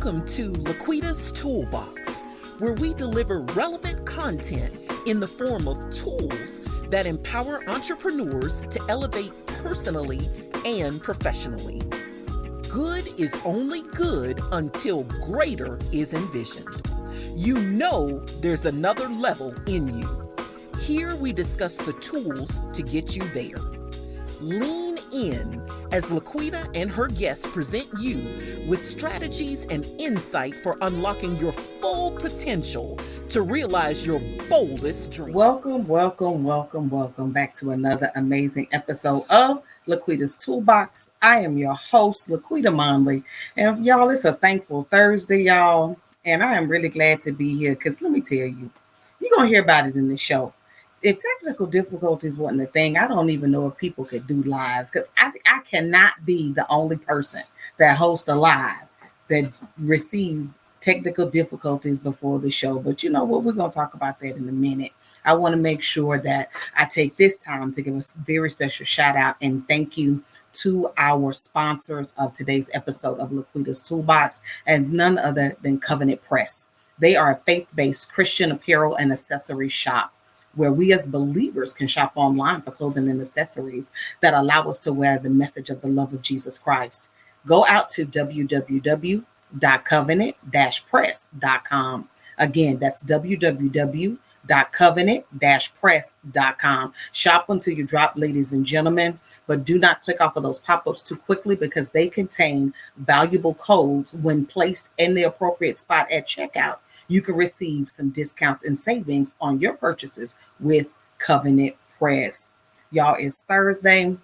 Welcome to LaQuita's Toolbox, where we deliver relevant content in the form of tools that empower entrepreneurs to elevate personally and professionally. Good is only good until greater is envisioned. You know there's another level in you. Here we discuss the tools to get you there. Lean in as LaQuita and her guests present you with strategies and insight for unlocking your full potential to realize your boldest dream. Welcome back to another amazing episode of LaQuita's Toolbox. I am your host, LaQuita Monley. And y'all, it's a thankful Thursday, y'all. And I am really glad to be here because let me tell you, you're going to hear about it in the show. If technical difficulties wasn't a thing, I don't even know if people could do lives because I cannot be the only person that hosts a live that receives technical difficulties before the show. But you know what? We're going to talk about that in a minute. I want to make sure that I take this time to give a very special shout out and thank you to our sponsors of today's episode of LaQuita's Toolbox, and none other than Covenant Press. They are a faith-based Christian apparel and accessory shop where we as believers can shop online for clothing and accessories that allow us to wear the message of the love of Jesus Christ. Go out to www.covenant-press.com. Again, that's www.covenant-press.com. Shop until you drop, ladies and gentlemen, but do not click off of those pop-ups too quickly because they contain valuable codes. When placed in the appropriate spot at checkout, you can receive some discounts and savings on your purchases with Covenant Press. Y'all, it's Thursday.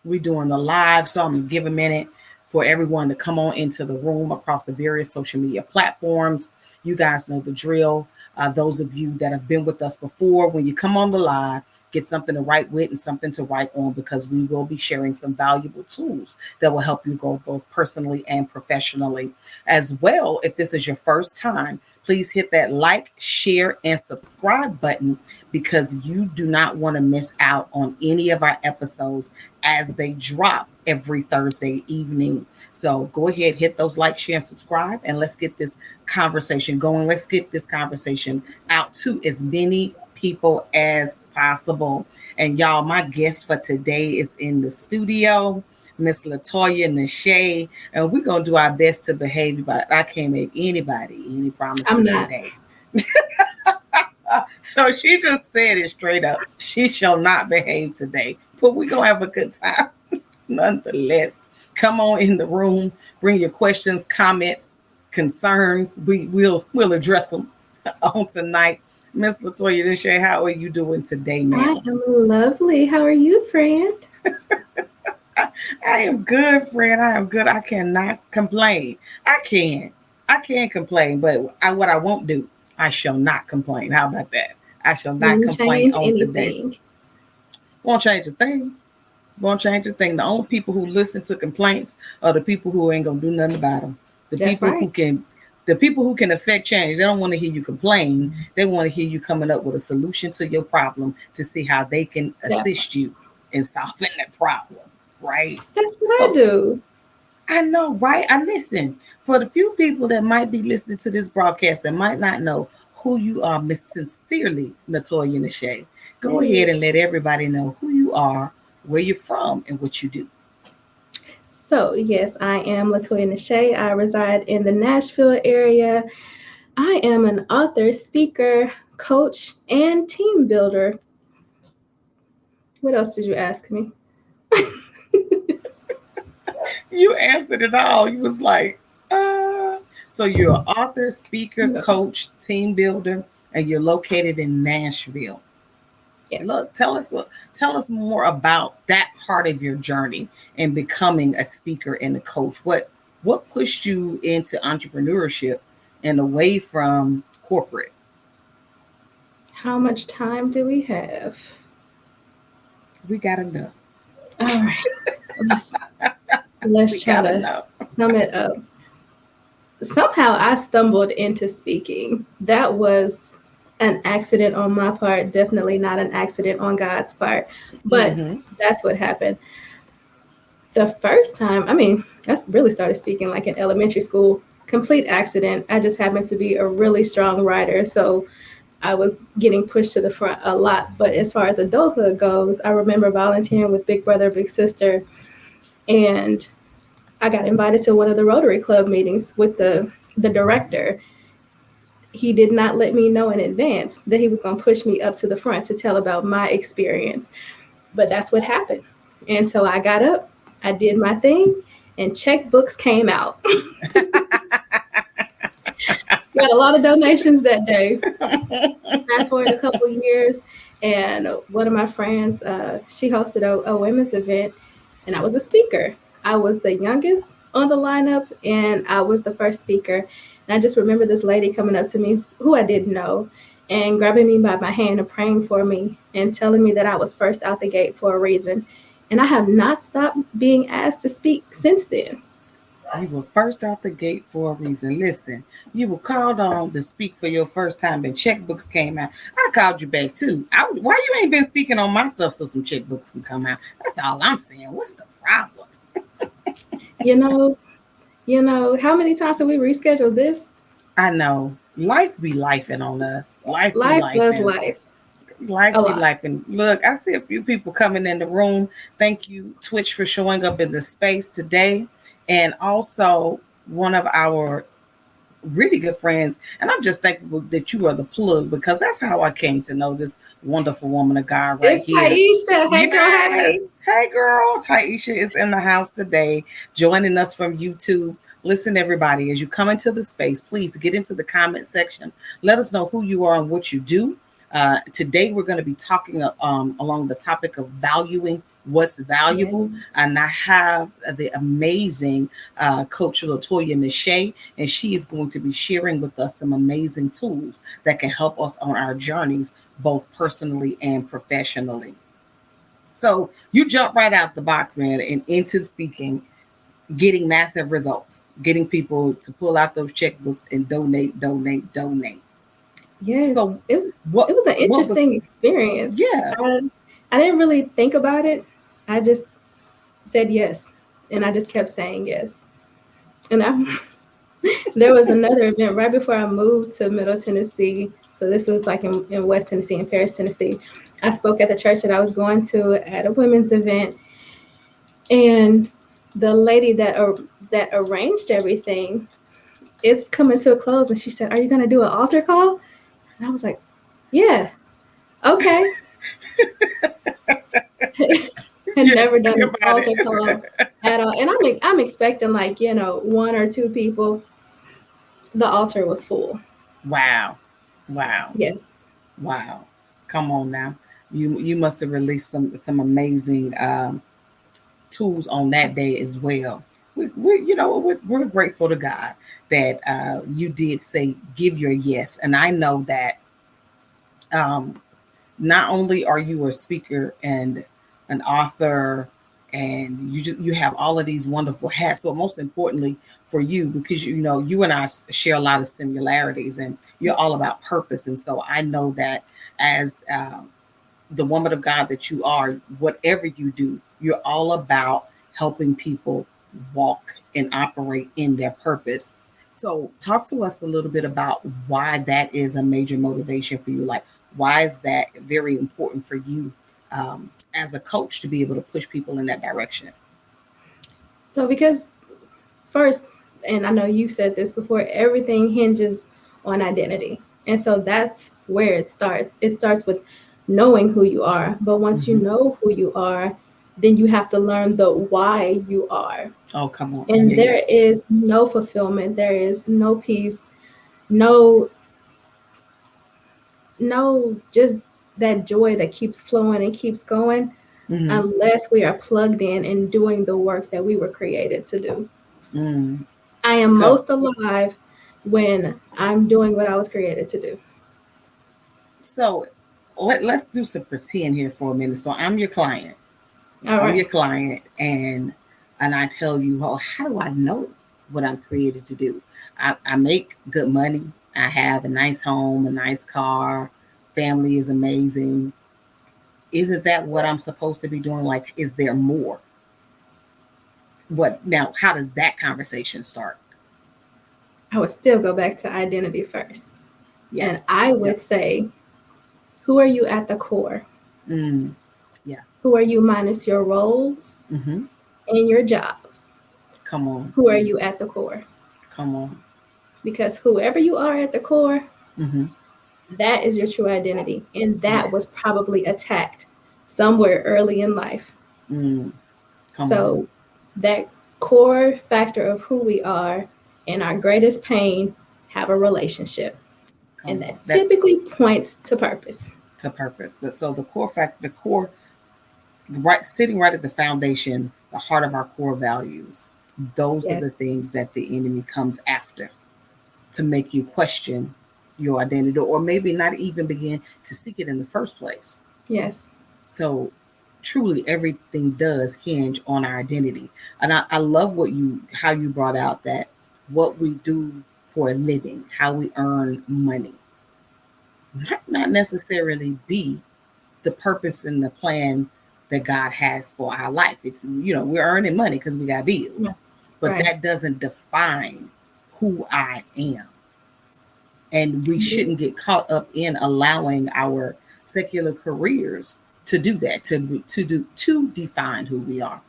We're doing a live, so I'm going to give a minute for everyone to come on into the room across the various social media platforms. You guys know the drill. Those of you that have been with us before, when you come on the live, get something to write with and something to write on because we will be sharing some valuable tools that will help you grow both personally and professionally. As well, if this is your first time, please hit that like, share, and subscribe button because you do not want to miss out on any of our episodes as they drop every Thursday evening. So go ahead, hit those like, share, and subscribe, and let's get this conversation going. Let's get this conversation out to as many people as possible. And y'all, my guest for today is in the studio, Miss LaToya Nashae, and we're going to do our best to behave, but I can't make anybody any promises today. So she just said it straight up. She shall not behave today, but we're going to have a good time nonetheless. Come on in the room, bring your questions, comments, concerns. We'll address them on tonight. Miss LaToya Nashae, how are you doing today, ma'am? I am lovely. How are you, friend? I am good, friend. I am good. I cannot complain. I can't complain, but what I won't do, I shall not complain. How about that? I shall not complain on today. Won't change a thing. Won't change a thing. The only people who listen to complaints are the people who ain't gonna do nothing about them. The people who can affect change. They don't want to hear you complain. They want to hear you coming up with a solution to your problem to see how they can assist you in solving that problem. Right? That's what I do. I know, right? I listen. For the few people that might be listening to this broadcast that might not know who you are, Miss Sincerely LaToya Nashae, go ahead and let everybody know who you are, where you're from, and what you do. So, yes, I am LaToya Nashae. I reside in the Nashville area. I am an author, speaker, coach, and team builder. What else did you ask me? You answered it all. You was like, So you're an author, speaker, coach, team builder, and you're located in Nashville. Yes. Look, tell us more about that part of your journey in becoming a speaker and a coach. What pushed you into entrepreneurship and away from corporate? How much time do we have? We got enough. All right. Let's try to sum it up. Somehow I stumbled into speaking. That was an accident on my part, definitely not an accident on God's part, but that's what happened. The first time, I really started speaking like in elementary school complete accident. I just happened to be a really strong rider, so I was getting pushed to the front a lot. But as far as adulthood goes, I remember volunteering with Big Brother, Big Sister, and I got invited to one of the Rotary Club meetings with the director. He did not let me know in advance that he was going to push me up to the front to tell about my experience. But that's what happened. And so I got up, I did my thing, and checkbooks came out. Got a lot of donations that day. Fast forward a couple years, and one of my friends, she hosted a women's event, and I was a speaker. I was the youngest on the lineup, and I was the first speaker. And I just remember this lady coming up to me who I didn't know and grabbing me by my hand and praying for me and telling me that I was first out the gate for a reason. And I have not stopped being asked to speak since then. You were first out the gate for a reason. Listen, you were called on to speak for your first time, and checkbooks came out. I'd have called you back too. Why you ain't been speaking on my stuff so some checkbooks can come out? That's all I'm saying. What's the problem? You know, how many times did we reschedule this? I know. Life be lifing on us. Life be Life was lifing. life. Life A be lot. lifing. Look, I see a few people coming in the room. Thank you, Twitch, for showing up in the space today. And also one of our really good friends. And I'm just thankful that you are the plug, because that's how I came to know this wonderful woman of God right It's here. Taisha. Hey, girl, Yes. hey. Hey, girl. Taisha is in the house today, joining us from YouTube. Listen, everybody, as you come into the space, please get into the comment section. Let us know who you are and what you do. Today, we're going to be talking along the topic of valuing what's valuable. And I have the amazing coach LaToya Nashae, and she is going to be sharing with us some amazing tools that can help us on our journeys, both personally and professionally. So you jump right out the box, man, and into speaking, getting massive results, getting people to pull out those checkbooks and donate. Yes. So it was an interesting experience. Yeah. I didn't really think about it. I just said yes, and I just kept saying yes. And there was another event right before I moved to Middle Tennessee. So this was like in West Tennessee, in Paris, Tennessee. I spoke at the church that I was going to at a women's event, and the lady that arranged everything is coming to a close, and she said, "Are you going to do an altar call?" And I was like, "Yeah, okay." Had never done an altar call at all, and I'm expecting like one or two people. The altar was full. Wow. Yes. Wow. Come on now. You must have released some amazing tools on that day as well. We're grateful to God that you did say give your yes, and I know that not only are you a speaker and an author, and you have all of these wonderful hats, but most importantly for you, because you and I share a lot of similarities, and you're all about purpose. And so I know that as the woman of God that you are, whatever you do, you're all about helping people walk and operate in their purpose. So talk to us a little bit about why that is a major motivation for you. Like, why is that very important for you as a coach to be able to push people in that direction? So because first, and I know you said this before, everything hinges on identity. And so that's where it starts. It starts with knowing who you are. But once you know who you are, then you have to learn the why you are. Oh, come on. And there is no fulfillment. There is no peace, no just that joy that keeps flowing and keeps going unless we are plugged in and doing the work that we were created to do. I am most alive when I'm doing what I was created to do. So let's do some pretend here for a minute. So I'm your client. I'm your client, and I tell you, well, how do I know what I'm created to do? I make good money. I have a nice home, a nice car. Family is amazing. Isn't that what I'm supposed to be doing? Like, is there more? What now? How does that conversation start? I would still go back to identity first. Yeah. And I would say, who are you at the core? Yeah. Who are you minus your roles Mm-hmm. and your jobs? Come on. Who are you at the core? Come on. Because whoever you are at the core, Mm-hmm. that is your true identity. And that was Yes. probably attacked somewhere early in life. Come So on. that core factor of who we are and our greatest pain have a relationship. And Come on. that That typically points to purpose. to purpose. So the core fact, the core, right, sitting right at the foundation, the heart of our core values. Those are Yes. the things that the enemy comes after to make you question your identity, or maybe not even begin to seek it in the first place. Yes. So truly everything does hinge on our identity. And I love how you brought out that what we do for a living, how we earn money, might not necessarily be the purpose and the plan that God has for our life. It's, we're earning money because we got bills, Yeah. but Right. that doesn't define who I am. And we shouldn't get caught up in allowing our secular careers to do that, to define who we are.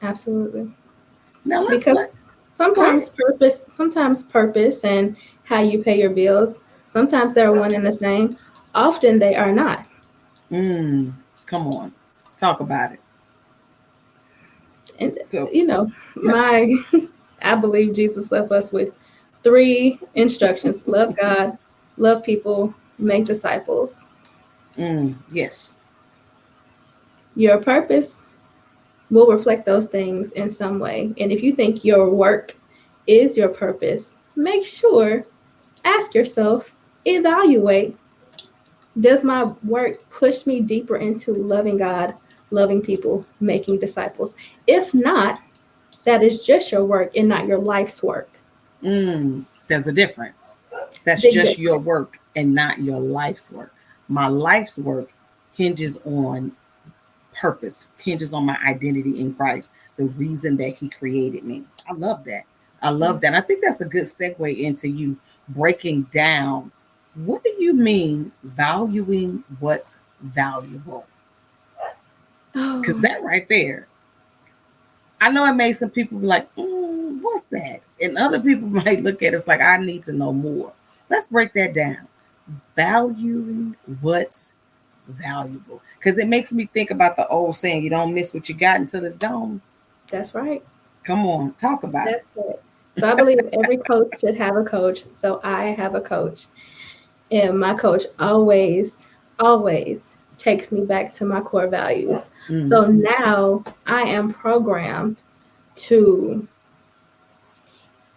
Absolutely. Now let Because go ahead. sometimes purpose and how you pay your bills, sometimes they're one and the same. Often they are not. Come on, talk about it. And So you know, yeah, my I believe Jesus left us with 3 instructions: love God, love people, make disciples. yes, Your purpose will reflect those things in some way. And if you think your work is your purpose, make sure, ask yourself, evaluate, does my work push me deeper into loving God, loving people, making disciples? If not, that is just your work and not your life's work. there's a difference. That's Big just your difference. work and not your life's work. My life's work hinges on purpose, hinges on my identity in Christ, the reason that He created me. I love that. I love that. I think that's a good segue into you breaking down, what do you mean valuing what's valuable? Because Oh, that right there, I know it made some people be like, what's that? And other people might look at us like, I need to know more. Let's break that down. Valuing what's valuable. Because it makes me think about the old saying, you don't miss what you got until it's gone. that's right. Come on, talk about it. That's it. So I believe every coach should have a coach. So I have a coach. And my coach always takes me back to my core values. Mm, So now I am programmed to,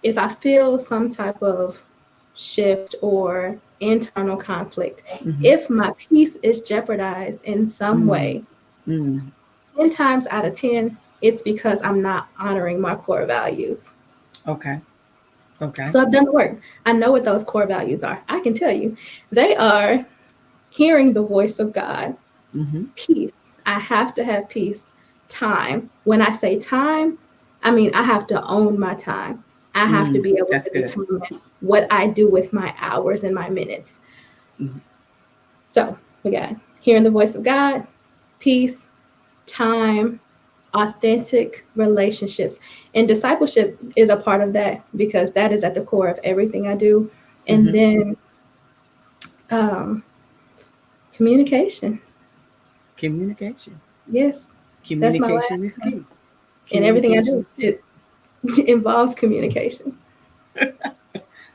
if I feel some type of shift or internal conflict, mm-hmm, if my peace is jeopardized in some mm, way, mm. 10 times out of 10, it's because I'm not honoring my core values. Okay, okay. So I've done the work. I know what those core values are. I can tell you they are hearing the voice of God, Mm-hmm, peace. I have to have peace. Time. When I say time, I mean I have to own my time. I have to be able that's to good. determine what I do with my hours and my minutes. Mm-hmm, So we got hearing the voice of God, peace, time, authentic relationships. And discipleship is a part of that because that is at the core of everything I do. And mm-hmm. then um, communication. Communication. Yes, that's my Communication last is one. key. And everything I Communication do, is key. it involves communication.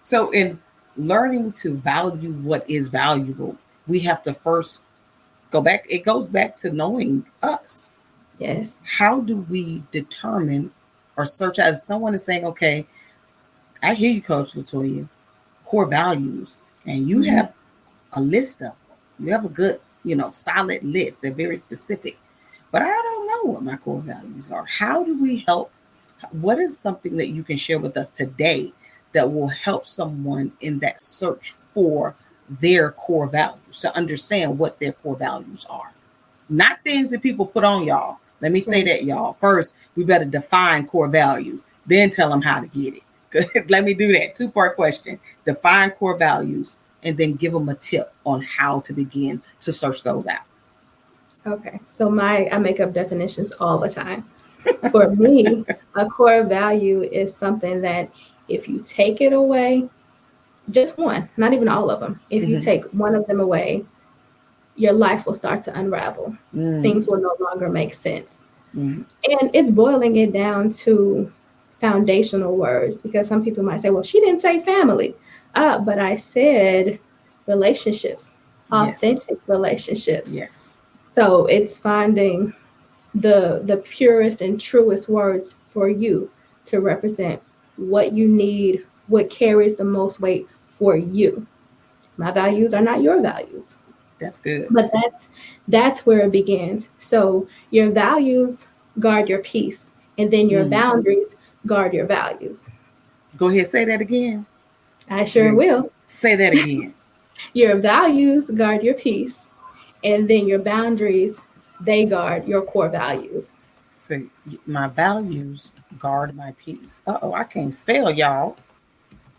So, in learning to value what is valuable, we have to first go back. It goes back to knowing us. Yes. How do we determine or search out? Someone is saying, okay, I hear you, Coach LaToya, core values, and you Mm-hmm. have a list of them. You have a good, solid list. They're very specific. But I don't know what my core values are. How do we help? What is something that you can share with us today that will help someone in that search for their core values to understand what their core values are? Not things that people put on y'all. Let me say Right. that, y'all. First, we better define core values, then tell them how to get it. Let me do that. 2-part question. Define core values and then give them a tip on how to begin to search those out. Okay. So I make up definitions all the time. For me, a core value is something that if you take it away, just one, not even all of them, if you take one of them away, your life will start to unravel. Things will no longer make sense. And it's boiling it down to foundational words, because some people might say, well, she didn't say family, but I said relationships, authentic relationships. Yes. So it's finding the purest and truest words for you to represent what you need, what carries the most weight for you. My values are not your values. That's good. But that's where it begins. So your values guard your peace, and then your boundaries guard your values. Go ahead, say that again. I sure will. Say that again. Your values guard your peace, and then your boundaries, they guard your core values. See, my values guard my peace. I can't spell, y'all.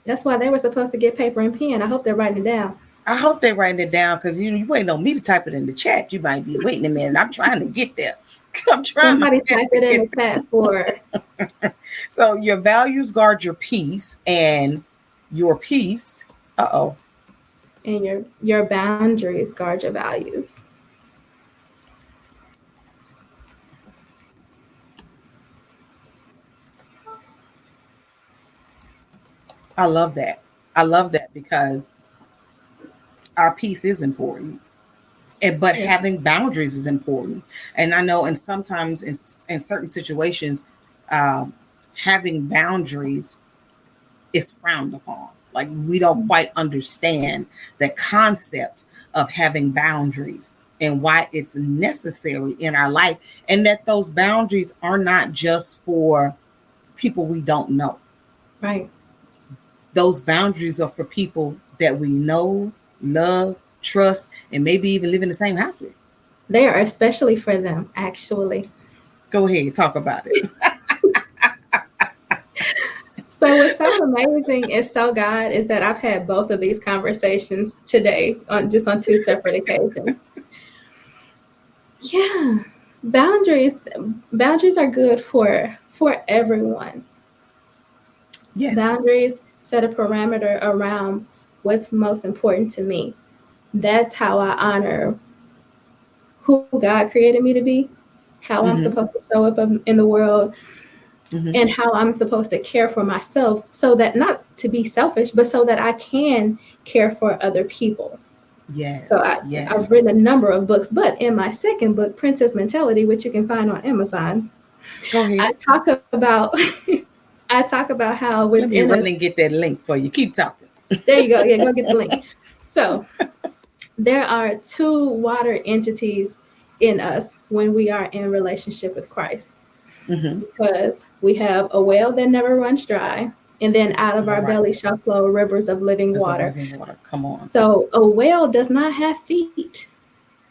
That's why they were supposed to get paper and pen. I hope they're writing it down. I hope they're writing it down, because you waiting on me to type it in the chat. You might be waiting a minute. I'm trying to get there. I'm trying. Somebody type it in the chat for. So your values guard your peace, and your peace. And your boundaries guard your values. I love that. I love that, because our peace is important. But having boundaries is important. And I know, and sometimes in certain situations, having boundaries is frowned upon. Like, we don't quite understand the concept of having boundaries and why it's necessary in our life, and that those boundaries are not just for people we don't know. Right. Those boundaries are for people that we know, love, trust, and maybe even live in the same house with. They are especially for them, actually. Go ahead, talk about it. So what's so amazing is so God is that I've had both of these conversations today on 2 separate occasions. Yeah. Boundaries are good for everyone. Yes. Boundaries set a parameter around what's most important to me. That's how I honor who God created me to be, how I'm supposed to show up in the world, and how I'm supposed to care for myself, so that, not to be selfish, but so that I can care for other people. Yes. So I've written a number of books, but in my second book, Princess Mentality, which you can find on Amazon, go ahead. I talk about how within us. Let me run and get that link for you. Keep talking. There you go. Yeah, go get the link. So there are 2 water entities in us when we are in relationship with Christ. Because we have a well that never runs dry, and then out of our belly shall flow rivers of living water. Come on. So a well does not have feet.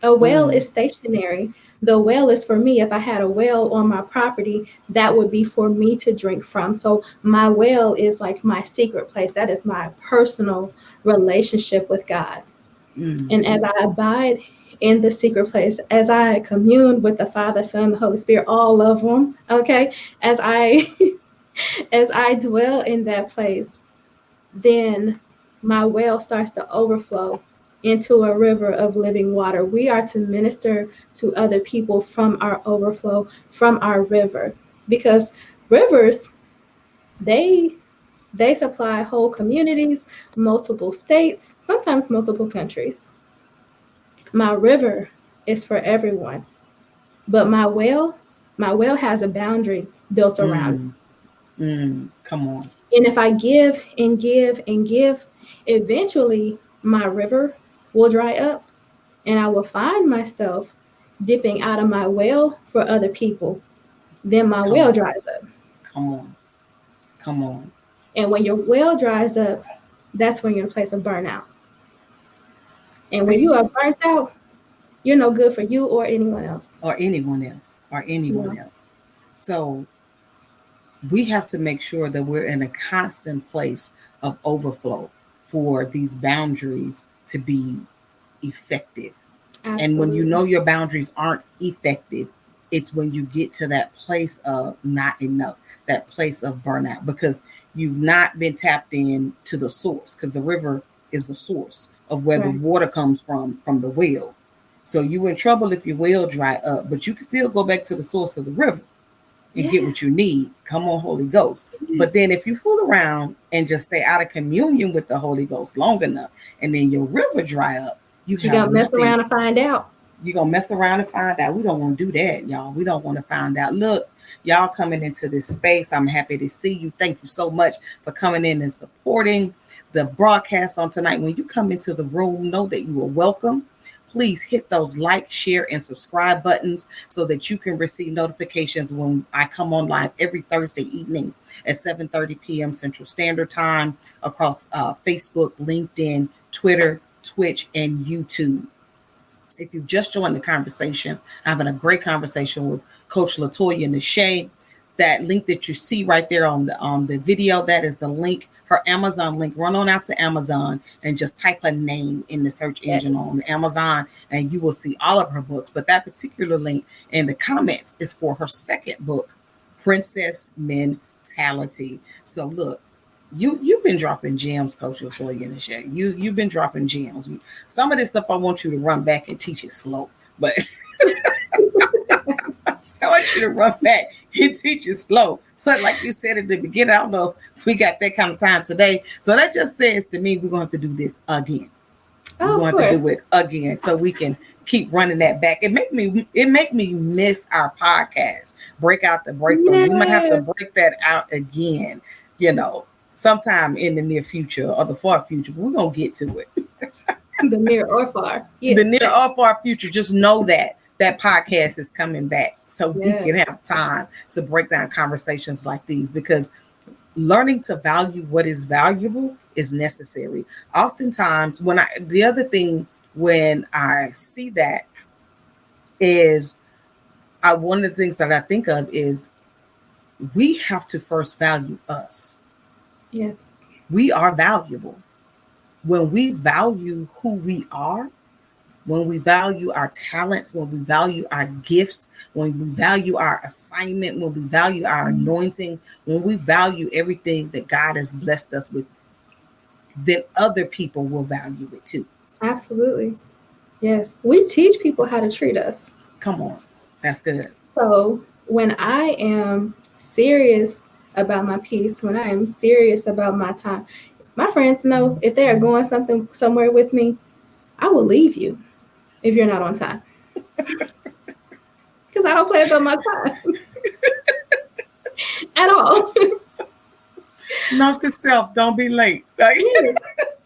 A well is stationary. The well is for me. If I had a well on my property, that would be for me to drink from. So my well is like my secret place. That is my personal relationship with God. And as I abide in the secret place, as I commune with the Father, Son, the Holy Spirit, all of them, okay, as I dwell in that place, then my well starts to overflow into a river of living water. We are to minister to other people from our overflow, from our river, because rivers, they supply whole communities, multiple states, sometimes multiple countries. My river is for everyone, but my well has a boundary built around it. Come on. And if I give and give and give, eventually my river will dry up, and I will find myself dipping out of my well for other people. Then my well dries up. Come on. And when your well dries up, that's when you're in a place of burnout. And when you are burnt out, you're no good for you or anyone else. Or anyone else. So we have to make sure that we're in a constant place of overflow for these boundaries to be effective. And when you Absolutely. know your boundaries aren't effective, it's when you get to that place of not enough, that place of burnout, because you've not been tapped in to the source, because the river is the source of where the Right. water comes from the well. So you in trouble if your well dry up, but you can still go back to the source of the river and get Yeah. what you need. Come on, Holy Ghost. But Yes. then if you fool around and just stay out of communion with the Holy Ghost long enough, and then your river dry up, you You have gonna mess nothing. around and find out. You're gonna mess around and find out. We don't want to do that, y'all. We don't want to find out. Look, y'all coming into this space. I'm happy to see you. Thank you so much for coming in and supporting the broadcast on tonight. When you come into the room, know that you are welcome. Please hit those like, share, and subscribe buttons so that you can receive notifications when I come on live every Thursday evening at 7:30 p.m. Central Standard Time across Facebook, LinkedIn, Twitter, Twitch, and YouTube. If you've just joined the conversation, having a great conversation with Coach LaToya Nashae. That link that you see right there on the video, that is the link, her Amazon link. Run on out to Amazon and just type her name in the search Yes. engine on Amazon, and you will see all of her books. But that particular link in the comments is for her second book, Princess Mentality. So look, you've been dropping gems, Coach LaToya Nashae. You've been dropping gems. Some of this stuff I want you to run back and teach it slow, but I want you to run back and teach it slow. But like you said at the beginning, I don't know if we got that kind of time today. So that just says to me, we're going to have to do this again. We're Oh, of going to have to course. do it again so we can keep running that back. It make me miss our podcast. Break out the break from. We might have to Yeah. break that out again, sometime in the near future or the far future. But we're gonna get to it. The near or far. The Yes. near or far future, just know that that podcast is coming back so we Yeah. can have time to break down conversations like these, because learning to value what is valuable is necessary. Oftentimes, the other thing when I see that is, one of the things that I think of is we have to first value us. Yes. We are valuable. When we value who we are, when we value our talents, when we value our gifts, when we value our assignment, when we value our anointing, when we value everything that God has blessed us with, then other people will value it too. Absolutely. Yes. We teach people how to treat us. Come on. That's good. So when I am serious about my peace, when I am serious about my time, my friends know if they are going somewhere with me, I will leave you if you're not on time. Because I don't play about my time at all. Note to self, don't be late. Yes.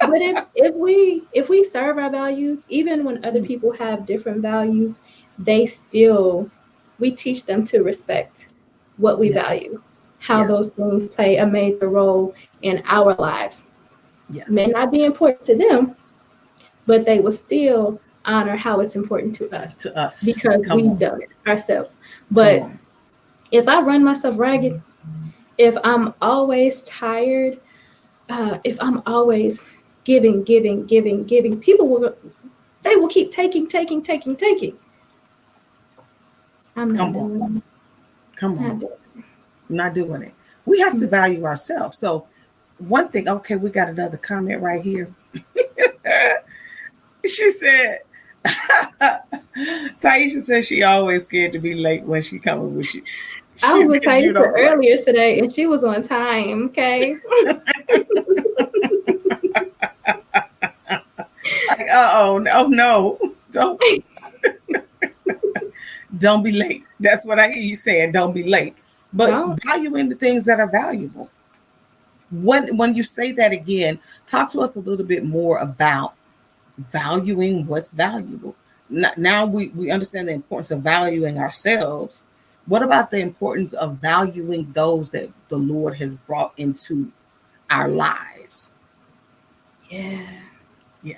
But if we serve our values, even when other people have different values, we teach them to respect what we Yeah. value, how Yeah. those things play a major role in our lives. Yeah. May not be important to them, but they will still honor how it's important to us To us. because Come we've on. done it ourselves. Come But on. if I run myself ragged, if I'm always tired, if I'm always giving, people will keep taking. I'm not Come on. doing it. Come Not on. doing it. Not doing it. We have to value ourselves. So one thing, okay, we got another comment right here. She said, Taisha said she always scared to be late when she coming with you. I was with You Taisha don't play. earlier today, and she was on time. Okay. Like, no, don't be late. That's what I hear you saying. Don't be late. But Don't. valuing the things that are valuable. When you say that again, talk to us a little bit more about valuing what's valuable. Now we understand the importance of valuing ourselves. What about the importance of valuing those that the Lord has brought into our lives? Yeah. Yeah.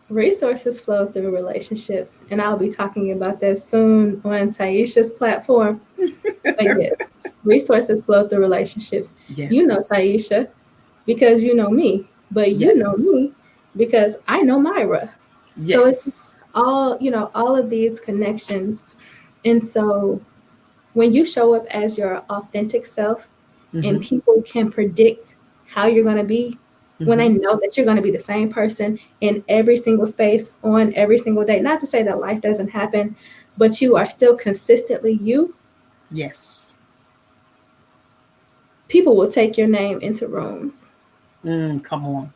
Resources flow through relationships, and I'll be talking about that soon on Taisha's platform. But yes, Resources flow through relationships. You know Yes. Taisha because you know me, but you know Yes. me because I know Myra. So it's Yes. all, all of these connections. And so when you show up as your authentic self and Mm-hmm. people can predict how you're going to be, when they Mm-hmm. know that you're going to be the same person in every single space on every single day, not to say that life doesn't happen, but you are still consistently you, Yes. people will take your name into rooms. Come on.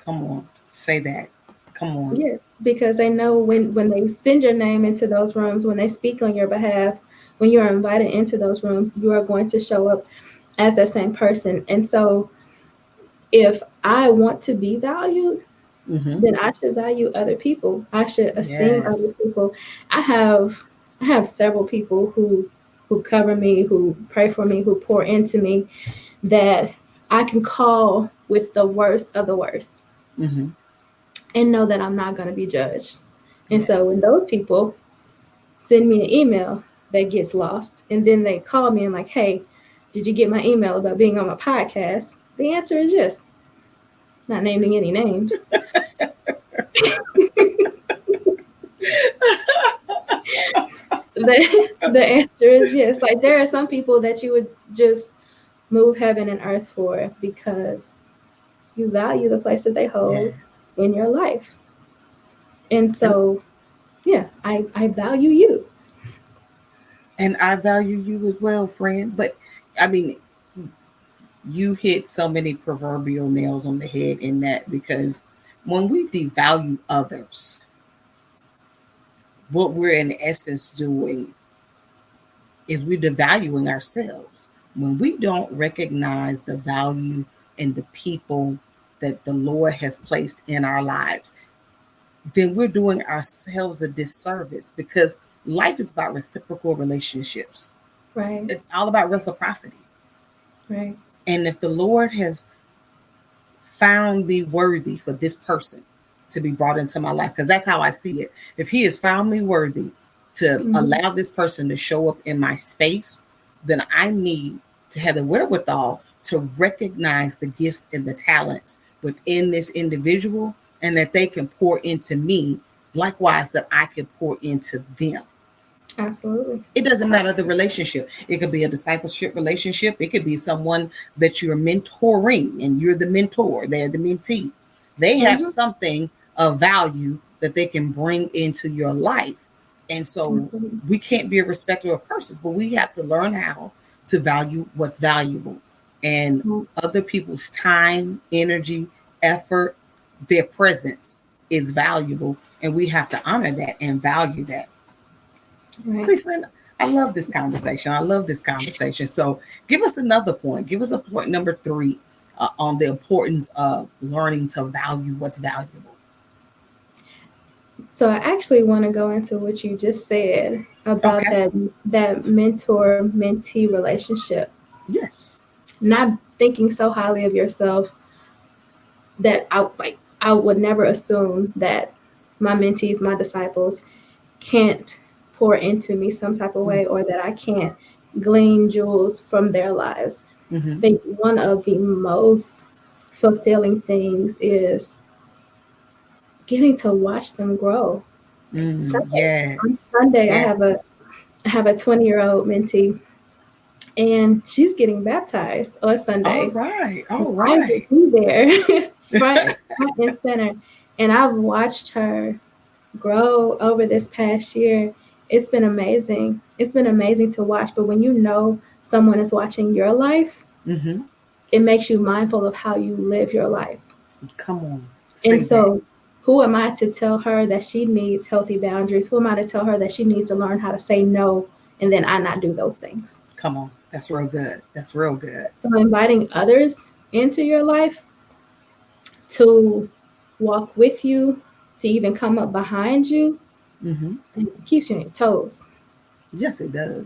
Come on. Say that. Come on. Yes, because they know when they send your name into those rooms, when they speak on your behalf, when you are invited into those rooms, you are going to show up as that same person. And so if I want to be valued, Mm-hmm. then I should value other people. I should esteem other Yes. people. I have I have several people who cover me, who pray for me, who pour into me that I can call with the worst of the worst Mm-hmm. and know that I'm not going to be judged. And so when Yes. those people send me an email that gets lost and then they call me and like, "Hey, did you get my email about being on my podcast?" The answer is yes. Not naming any names. The answer is yes. Like there are some people that you would just move heaven and earth for because you value the place that they hold Yes. in your life. And And so, yeah, I value you. and I value you as well, friend. But I mean, you hit so many proverbial nails on the head in that, because when we devalue others, what we're in essence doing is we're devaluing ourselves. When we don't recognize the value in the people that the Lord has placed in our lives, then we're doing ourselves a disservice, because life is about reciprocal relationships. Right, It's all about reciprocity. right. And if the Lord has found me worthy for this person to be brought into my life, because that's how I see it. If he has found me worthy to Mm-hmm. allow this person to show up in my space, then I need to have the wherewithal to recognize the gifts and the talents within this individual, and that they can pour into me, likewise that I can pour into them. Absolutely. It doesn't matter the relationship. It could be a discipleship relationship. It could be someone that you're mentoring and you're the mentor, they're the mentee. They have Mm-hmm. something of value that they can bring into your life. And so Absolutely. we can't be a respecter of persons, but we have to learn how to value what's valuable. And Mm, other people's time, energy, effort, their presence is valuable. And we have to honor that and value that. right. See, friend, I love this conversation. I love this conversation. So, give us another point. Give us a point number three on the importance of learning to value what's valuable. So I actually want to go into what you just said about Okay. that mentor mentee relationship. Yes. Not thinking so highly of yourself that I would never assume that my mentees, my disciples can't pour into me some type of way or that I can't glean jewels from their lives. I Mm-hmm. think one of the most fulfilling things is getting to watch them grow. On Yes. Sunday, Yes. I have a 20-year-old mentee, and she's getting baptized on All Sunday. right. And All I will right. be there, front and center. And I've watched her grow over this past year. It's been amazing. It's been amazing to watch. But when you know someone is watching your life, Mm-hmm. it makes you mindful of how you live your life. Come on. And Say that. so, who am I to tell her that she needs healthy boundaries? Who am I to tell her that she needs to learn how to say no and then I not do those things? Come on. That's real good. That's real good. So, inviting others into your life to walk with you, to even come up behind you, Mm-hmm. it keeps you on your toes. Yes, it does.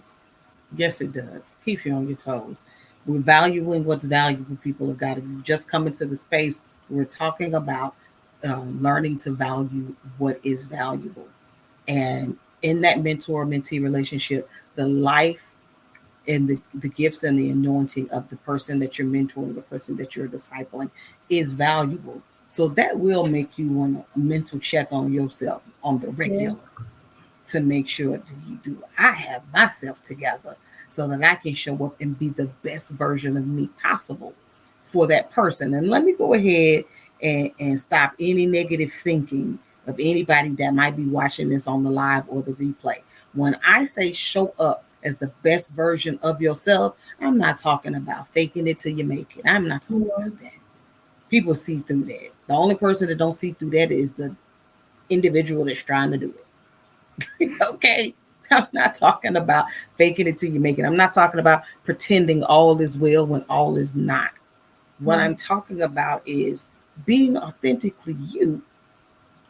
Yes, it does. Keeps you on your toes. We're valuing what's valuable, people of God. If you've just come into the space, we're talking about learning to value what is valuable. And in that mentor mentee relationship, the life and the gifts and the anointing of the person that you're mentoring, the person that you're discipling is valuable. So that will make you want a mental check on yourself on the regular to make sure, do I have myself together so that I can show up and be the best version of me possible for that person. And let me go ahead and stop any negative thinking of anybody that might be watching this on the live or the replay. When I say show up as the best version of yourself, I'm not talking about faking it till you make it. I'm not talking about that. People see through that. The only person that don't see through that is the individual that's trying to do it. Okay, I'm not talking about faking it till you make it. I'm not talking about pretending all is well when all is not. What I'm talking about is being authentically you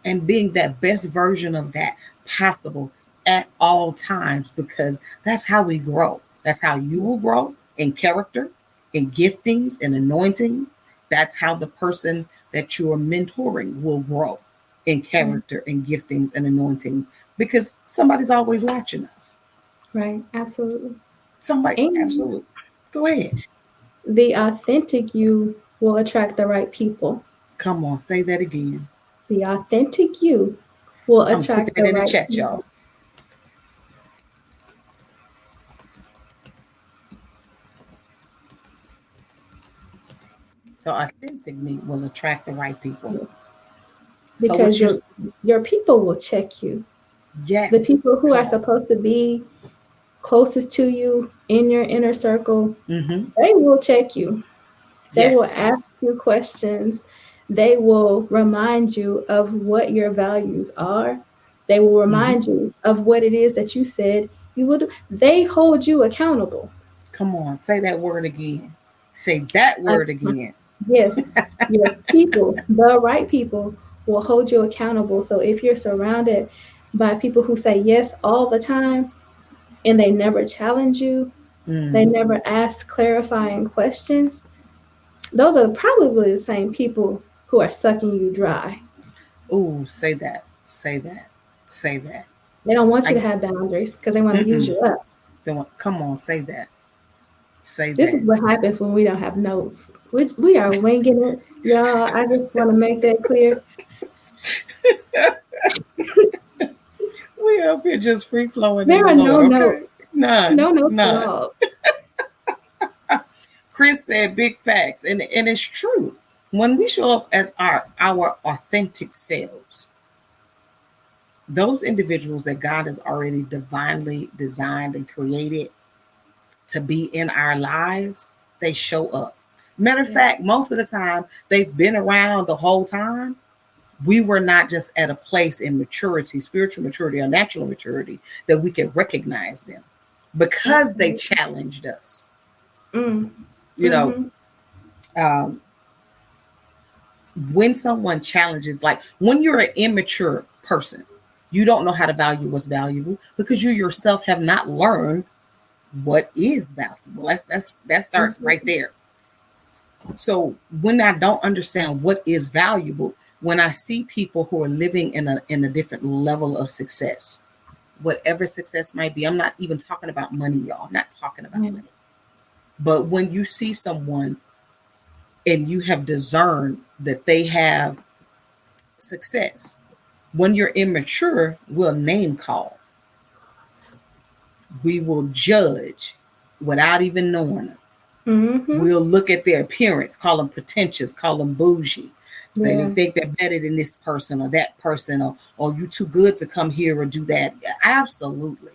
and being that best version of that possible at all times, because that's how we grow. That's how you will grow in character, in giftings, and anointing. That's how the person that you are mentoring will grow in character and giftings and anointing, because somebody's always watching us. Right. Absolutely. Somebody, absolutely. Go ahead. The authentic you will attract the right people. Come on, say that again. The authentic you will attract put that the in the right chat, people. y'all. The authentic me will attract the right people. Because your people will check you. Yes. The people who are supposed to be closest to you in your inner circle, they will check you. They will ask you questions. They will remind you of what your values are. They will remind you of what it is that you said you would do. They hold you accountable. Come on, say that word again. Say that word again. Yes, your people, the right people, will hold you accountable. So if you're surrounded by people who say yes all the time and they never challenge you, they never ask clarifying questions, those are probably the same people who are sucking you dry. Oh, say that. Say that. Say that. They don't want you to have boundaries because they want to use you up. Come on, say that. Say this that. is what happens when we don't have notes. We are winging it, y'all. I just want to make that clear. We're up here just free flowing. There are no notes. None. No notes None. at all. Chris said big facts, and it's true. When we show up as our authentic selves, those individuals that God has already divinely designed and created to be in our lives, they show up. Matter of fact, most of the time, they've been around the whole time. We were not just at a place in maturity, spiritual maturity or natural maturity, that we can recognize them because they challenged us. You know, when someone challenges, like when you're an immature person, you don't know how to value what's valuable because you yourself have not learned what is valuable. That starts right there. So when I don't understand what is valuable, when I see people who are living in a different level of success, whatever success might be, I'm not even talking about money, y'all. I'm not talking about money. But when you see someone and you have discerned that they have success, when you're immature, we'll name call. We will judge without even knowing them. We'll look at their appearance, call them pretentious, call them bougie. Say they think they're better than this person or that person, or you too good to come here or do that. Absolutely.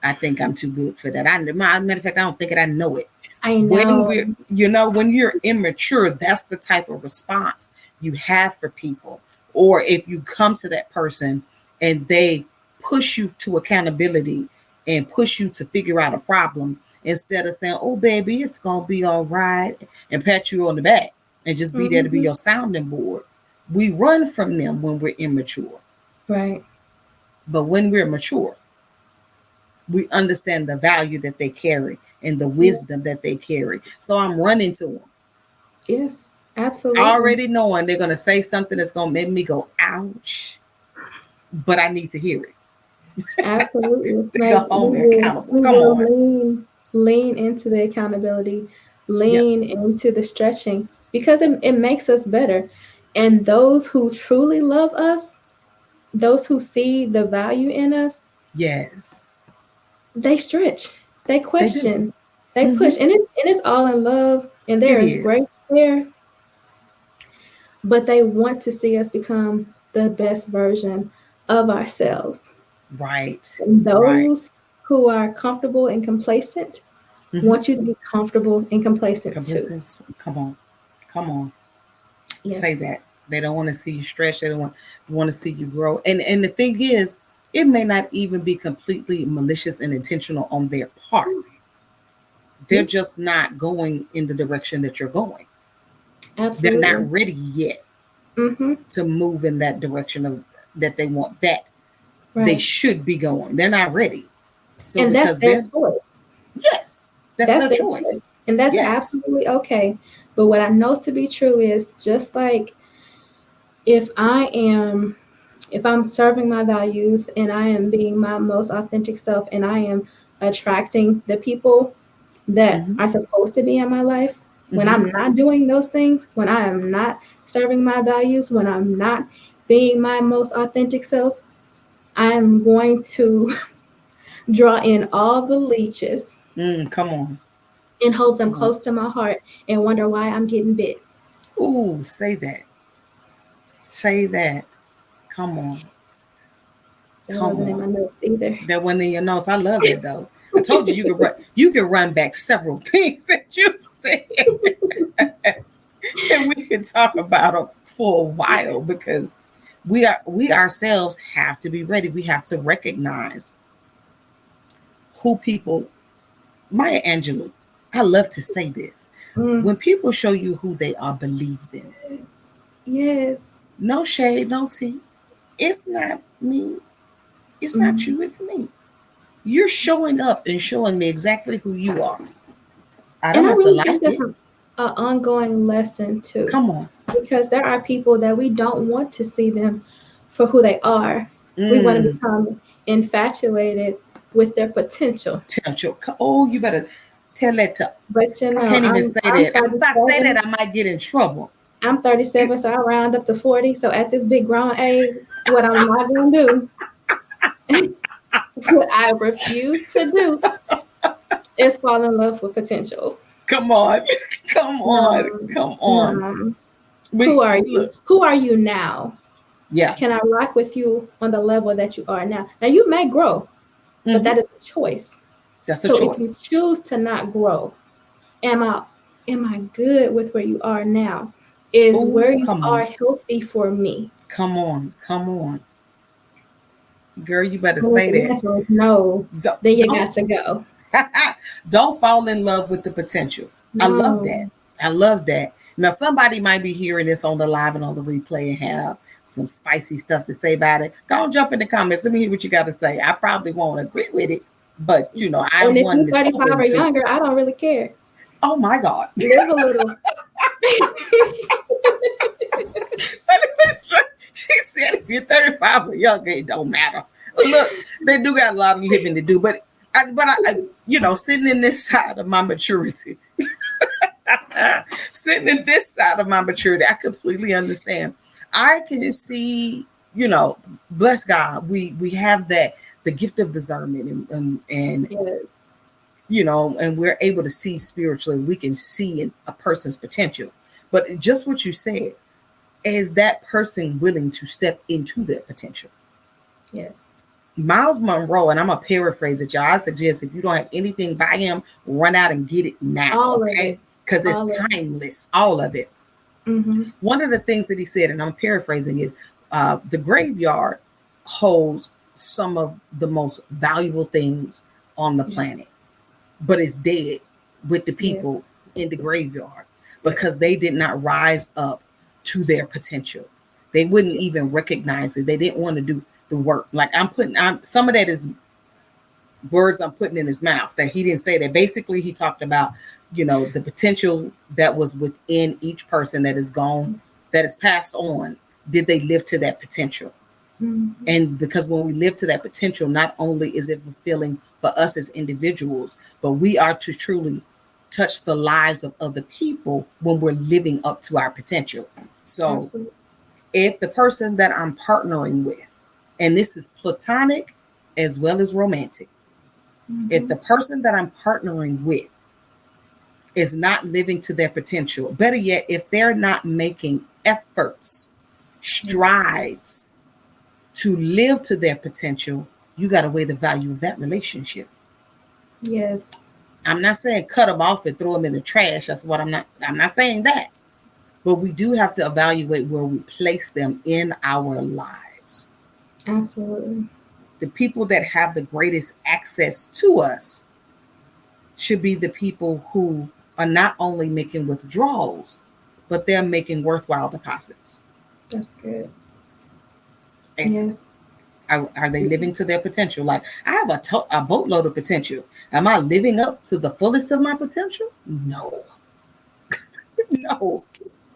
I think I'm too good for that. Matter of fact, I don't think it, I know it. I know. When you're immature, that's the type of response you have for people. Or if you come to that person and they push you to accountability and push you to figure out a problem, instead of saying, oh, baby, it's going to be all right, and pat you on the back and just be there to be your sounding board. We run from them when we're immature. Right. But when we're mature, we understand the value that they carry and the wisdom that they carry. So I'm running to them. Yes, absolutely. Already knowing they're going to say something that's going to make me go, ouch, but I need to hear it. Absolutely. To go home accountable. Come on. lean into the accountability, Yep. lean into the stretching, because it makes us better. And those who truly love us, those who see the value in us, Yes. they stretch, they They do. question, they Mm-hmm. push, and it's all in love, and It there is grace is. there, but they want to see us become the best version of ourselves. Right. And Right. those who are comfortable and complacent Mm-hmm. want you to be comfortable and complacent too. Complicits. Come on. Come on. Yes. Say that. They don't want to see you stretch. They don't want to see you grow. And the thing is, it may not even be completely malicious and intentional on their part. They're Yeah, just not going in the direction that you're going. They're absolutely. not ready yet Mm-hmm. to move in that direction of that they want, that they Right. should be going. They're not ready. So And that's because their they're, choice. yes, that's That's their their choice. choice. And that's Yes. absolutely okay. But what I know to be true is just like if I am if I'm serving my values and I am being my most authentic self and I am attracting the people that Mm-hmm. are supposed to be in my life, when Mm-hmm. I'm not doing those things, when I am not serving my values, when I'm not being my most authentic self, I'm going to draw in all the leeches Come on. and hold them Come on. close to my heart and wonder why I'm getting bit. Ooh, say that. Say that. Come on. That Come wasn't in on. my notes either. That one in your notes. I love that though. I told you you could run. You could run back several things that you said, and we could talk about them for a while because we ourselves have to be ready. We have to recognize who people. Maya Angelou. I love to say this. Mm, When people show you who they are, believe them. yes. No shade, no tea. It's not me. It's not Mm. you. It's me. You're showing up and showing me exactly who you are. I And don't I have to really think like that's it. an ongoing lesson too, Come on. because there are people that we don't want to see them for who they are. We want to Mm. become infatuated with their potential. Oh, you better tell that to. But I can't even say I'm that. If I say that, 37. I might get in trouble. I'm 37, so I round up to 40. So at this big grown age, what I'm not gonna do, what I refuse to do, is fall in love with potential. Come on. Come on. No, Come on. no. Who We are you? look. Who are you now? Yeah. Can I rock with you on the level that you are now? Now you may grow, but Hmm. that is a choice. That's a So if you choice. choose to not grow, am I am I good with where you are now? Is where Oh, you come are on. healthy for me? Come on. Come on. Girl, you better And if say the that. answer is no, Don't then you don't, got to go. don't fall in love with the potential. I love that. No. I love that. Now somebody might be hearing this on the live and on the replay and have some spicy stuff to say about it. Go and jump in the comments. Let me hear what you got to say. I probably won't agree with it, but And I'm if one you're that's 35 open or to. younger, I don't really care. Oh my God. Live a little. She said if you're 35 or younger, it don't matter. Look, they do got a lot of living to do, but sitting in this side of my maturity, sitting in this side of my maturity, I completely understand. I can see, bless God, we have that the gift of discernment and Yes. and we're able to see spiritually. We can see a person's potential. But just what you said, is that person willing to step into their potential? Yes. Miles Monroe, and I'm gonna paraphrase it, y'all. I suggest if you don't have anything by him, run out and get it now, All of okay? it. Because it's All of it. timeless, all of it. Mm-hmm. One of the things that he said, and I'm paraphrasing, is the graveyard holds some of the most valuable things on the Yes. planet, but it's dead with the Yes. people in the graveyard Yes. because they did not rise up to their potential. They wouldn't Yes. even recognize it. They didn't want to do the work. Like some of that is words I'm putting in his mouth that he didn't say. That basically he talked about, the potential that was within each person that is gone, that is passed on. Did they live to that potential? And because when we live to that potential, not only is it fulfilling for us as individuals, but we are to truly touch the lives of other people when we're living up to our potential. So Absolutely. if the person that I'm partnering with, and this is platonic as well as romantic, if the person that I'm partnering with is not living to their potential, better yet, if they're not making efforts, strides to live to their potential, you got to weigh the value of that relationship. Yes. I'm not saying cut them off and throw them in the trash. That's what I'm not saying that. But we do have to evaluate where we place them in our lives. Absolutely. The people that have the greatest access to us should be the people who are not only making withdrawals, but they're making worthwhile deposits. That's good. And Yes. are they living to their potential? Like, I have a boatload of potential. Am I living up to the fullest of my potential? No. No.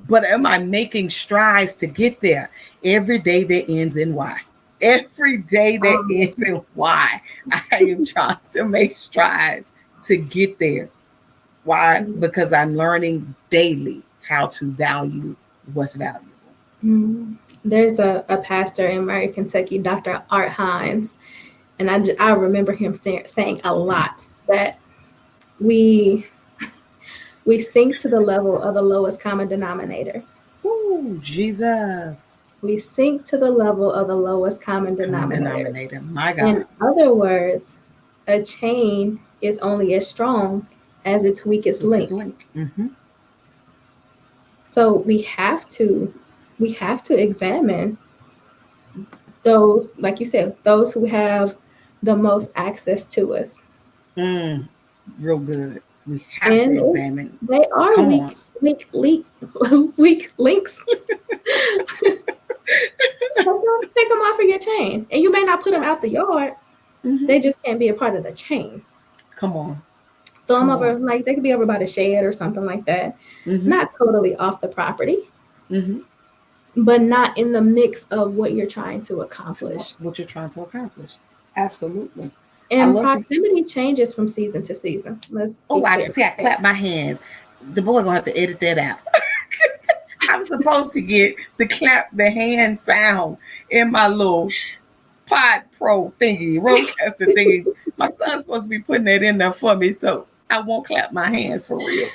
But am I making strides to get there? Every day that ends in Y. Every day that ends in Y. I am trying to make strides to get there. Why? Because I'm learning daily how to value what's valuable. There's a pastor in Murray, Kentucky, Dr. Art Hines, and I remember him saying a lot that we sink to the level of the lowest common denominator. Ooh, Jesus. We sink to the level of the lowest common denominator. My God. In other words, a chain is only as strong as its weakest link. So we have to examine those, like you said, those who have the most access to us. Real good. We have to examine. They are weak links. Take them off of your chain, and you may not put them out the yard. They just can't be a part of the chain. Come on. Throw them over, like they could be over by the shed or something like that. Not totally off the property, but not in the mix of what you're trying to accomplish. Absolutely. And proximity changes from season to season. I clap my hands. The boy gonna have to edit that out. I'm supposed to get the clap the hand sound in my little Pod Pro thingy, roadcaster thingy. My son's supposed to be putting that in there for me, so I won't clap my hands for real.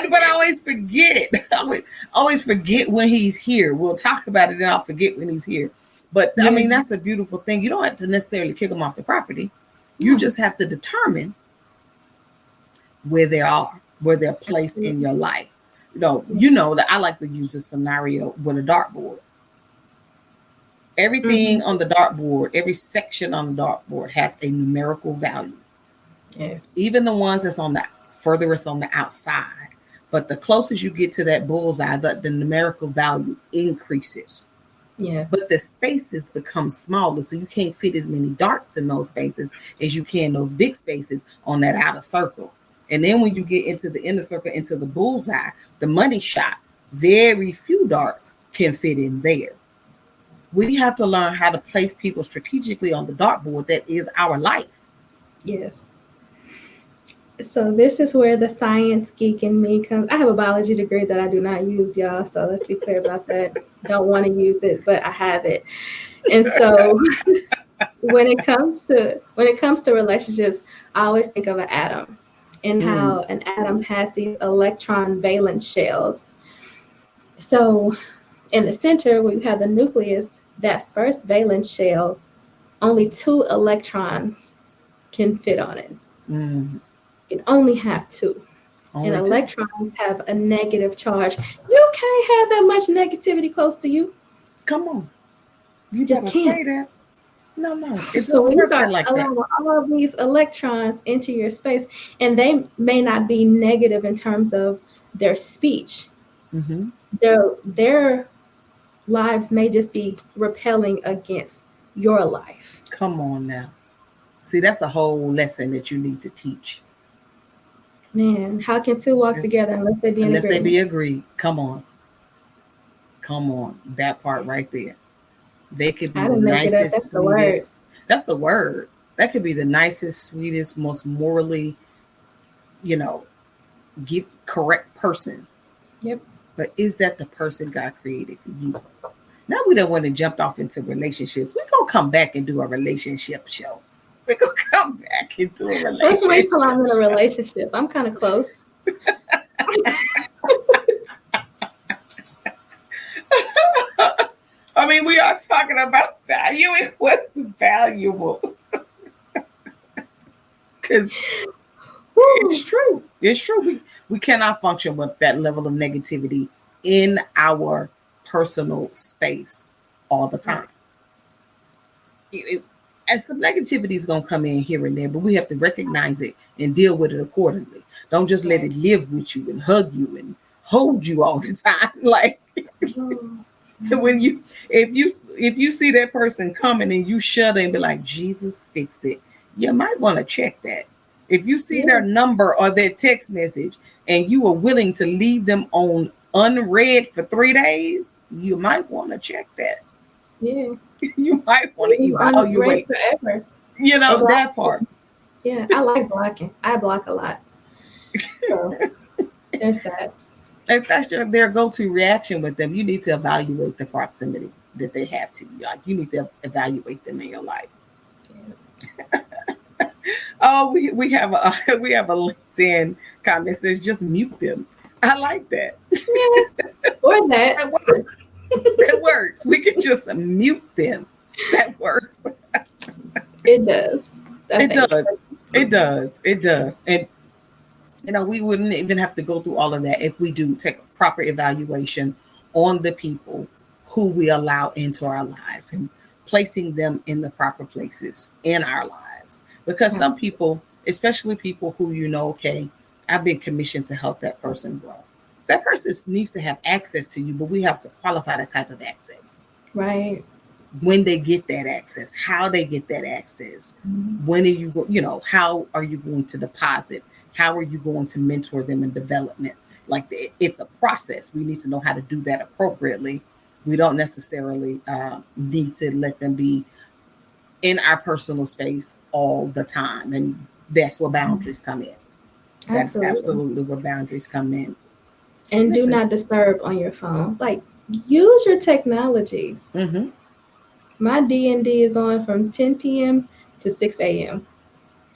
But I always forget. I always forget when he's here. We'll talk about it and I'll forget when he's here. But I mean, that's a beautiful thing. You don't have to necessarily kick them off the property. You just have to determine where they are, where they're placed in your life. You know that I like to use a scenario with a dartboard. Everything on the dartboard, every section on the dartboard has a numerical value. Yes. Even the ones that's on the furthest on the outside. But the closest you get to that bullseye, the numerical value increases. Yes. But the spaces become smaller, so you can't fit as many darts in those spaces as you can those big spaces on that outer circle. And then when you get into the inner circle, into the bullseye, the money shot, very few darts can fit in there. We have to learn how to place people strategically on the dartboard that is our life. Yes. So this is where the science geek in me comes. I have a biology degree that I do not use, y'all. So let's be clear about that. Don't want to use it, but I have it. And so when it comes to relationships, I always think of an atom and how an atom has these electron valence shells. So in the center, where you have the nucleus, that first valence shell, only 2 electrons can fit on it. You can only have 2. And electrons have a negative charge. You can't have that much negativity close to you. Come on. You just can't. Say that. No. It so when you start like allowing all of these electrons into your space, and they may not be negative in terms of their speech. Their lives may just be repelling against your life. Come on now. See, that's a whole lesson that you need to teach. Man, how can 2 walk together unless they be in agreement? Unless they be agreed. Come on. Come on, that part right there. They could be I the didn't make it up. nicest, That's the word. sweetest. That's the word. That could be the nicest, sweetest, most morally, you know, correct person. Yep. But is that the person God created for you? Now we don't want to jump off into relationships. We're gonna come back and do a relationship show. We're gonna come back and do a Let's wait relationship till I'm in a show. relationship. I'm kind of close. I mean, we are talking about valuing what's valuable. Because it's true. It's true. We cannot function with that level of negativity in our personal space all the time. And some negativity is going to come in here and there, but we have to recognize it and deal with it accordingly. Don't just let it live with you and hug you and hold you all the time. Like when if you see that person coming and you shudder and be like, Jesus, fix it, you might want to check that. If you see their number or their text message and you are willing to leave them on unread for 3 days, you might want to check that. Yeah. You might want to evaluate forever. That part. Yeah, I like blocking. I block a lot. So there's that. If that's their go-to reaction with them, you need to evaluate the proximity that they have to you. Like you need to evaluate them in your life. Yes. Oh, we have a LinkedIn comment that says just mute them. I like that. Yes. Or that. That works. It works. We can just mute them. That works. It does. It does. And we wouldn't even have to go through all of that if we do take a proper evaluation on the people who we allow into our lives and placing them in the proper places in our lives. Because some people, especially people who okay, I've been commissioned to help that person grow. That person needs to have access to you, but we have to qualify the type of access. Right. When they get that access, how they get that access. Mm-hmm. When are you, how are you going to deposit? How are you going to mentor them in development? Like it's a process. We need to know how to do that appropriately. We don't necessarily need to let them be in our personal space all the time. And that's where boundaries come in. That's absolutely where boundaries come in. And do not disturb on your phone. Like, use your technology. Mm-hmm. My D&D is on from 10 p.m. to 6 a.m.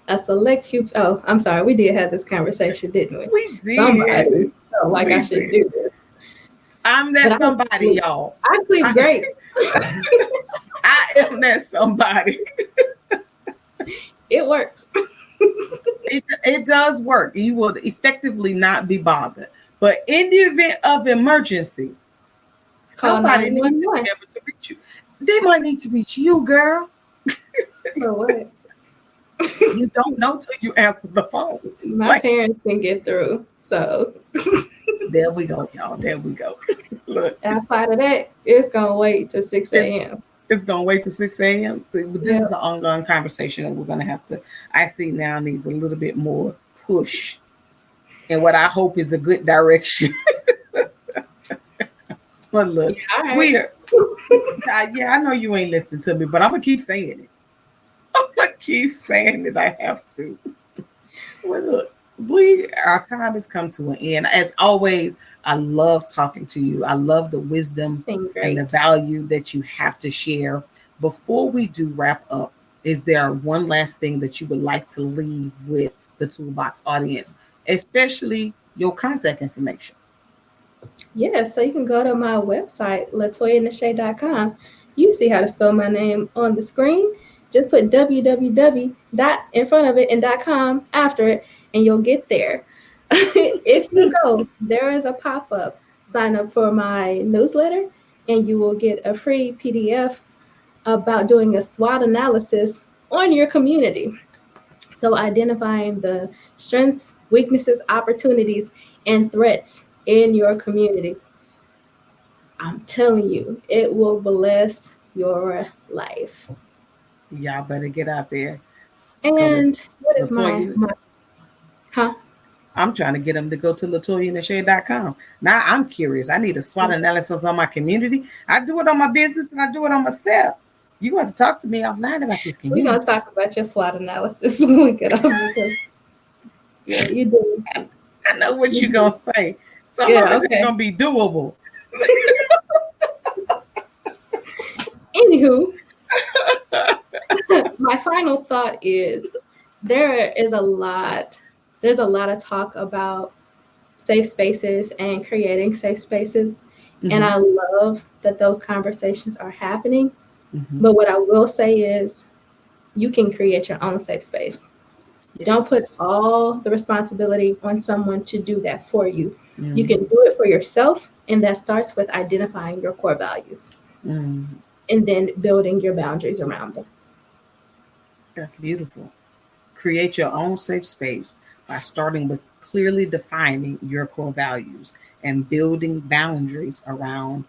A select few. Oh, I'm sorry. We did have this conversation, didn't we? We did. Somebody felt like I should do this. I'm that somebody, y'all. I sleep great. I am that somebody. It works. It does work. You will effectively not be bothered. But in the event of emergency, somebody needs to be able to reach you. They might need to reach you, girl. For what? You don't know till you answer the phone. My parents can get through. So there we go, y'all. There we go. Look. Outside of that, it's gonna wait till 6 a.m. It's gonna wait till 6 a.m. So this is an ongoing conversation that we're gonna have to. I see now needs a little bit more push in what I hope is a good direction. But look, we are. I know you ain't listening to me, but I'm gonna keep saying it. I'm gonna keep saying it. I have to. Well, look, our time has come to an end. As always, I love talking to you. I love the wisdom and the value that you have to share. Before we do wrap up, is there one last thing that you would like to leave with the Toolbox audience, especially your contact information? Yeah, so you can go to my website, LaToyaNashae.com. You see how to spell my name on the screen. Just put www. in front of it and .com after it, and you'll get there. If you go, there is a pop-up. Sign up for my newsletter, and you will get a free PDF about doing a SWOT analysis on your community. So identifying the strengths, weaknesses, opportunities, and threats in your community. I'm telling you, it will bless your life. Y'all better get out there. And what is my I'm trying to get them to go to LaToyaNashae.com. Now I'm curious. I need a SWOT analysis on my community. I do it on my business and I do it on myself. You want to talk to me offline about this community. We're going to talk about your SWOT analysis when we get over because, yeah, you do. I know what you're going to say. Some of it is going to be doable. Anywho, my final thought is there's a lot of talk about safe spaces and creating safe spaces. Mm-hmm. And I love that those conversations are happening. Mm-hmm. But what I will say is you can create your own safe space. Yes. Don't put all the responsibility on someone to do that for you. Mm-hmm. You can do it for yourself, and that starts with identifying your core values. Mm-hmm. And then building your boundaries around them. That's beautiful. Create your own safe space by starting with clearly defining your core values and building boundaries around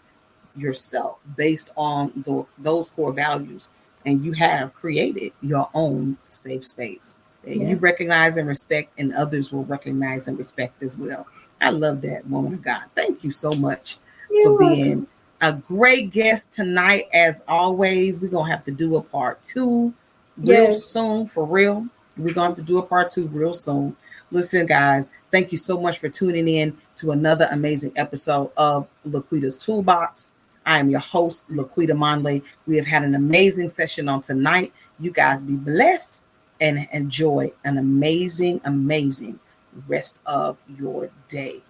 yourself based on those core values. And you have created your own safe space that you recognize and respect, and others will recognize and respect as well. I love that, woman of God. Thank you so much for being a great guest tonight. As always, we're going to have to do a part 2 real soon, for real. We're going to have to do a part 2 real soon. Listen, guys, thank you so much for tuning in to another amazing episode of LaQuita's Toolbox. I am your host, LaQuita Monley. We have had an amazing session on tonight. You guys be blessed and enjoy an amazing, amazing rest of your day.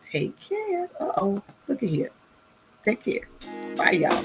Take care. Look at here. Take care. Bye, y'all.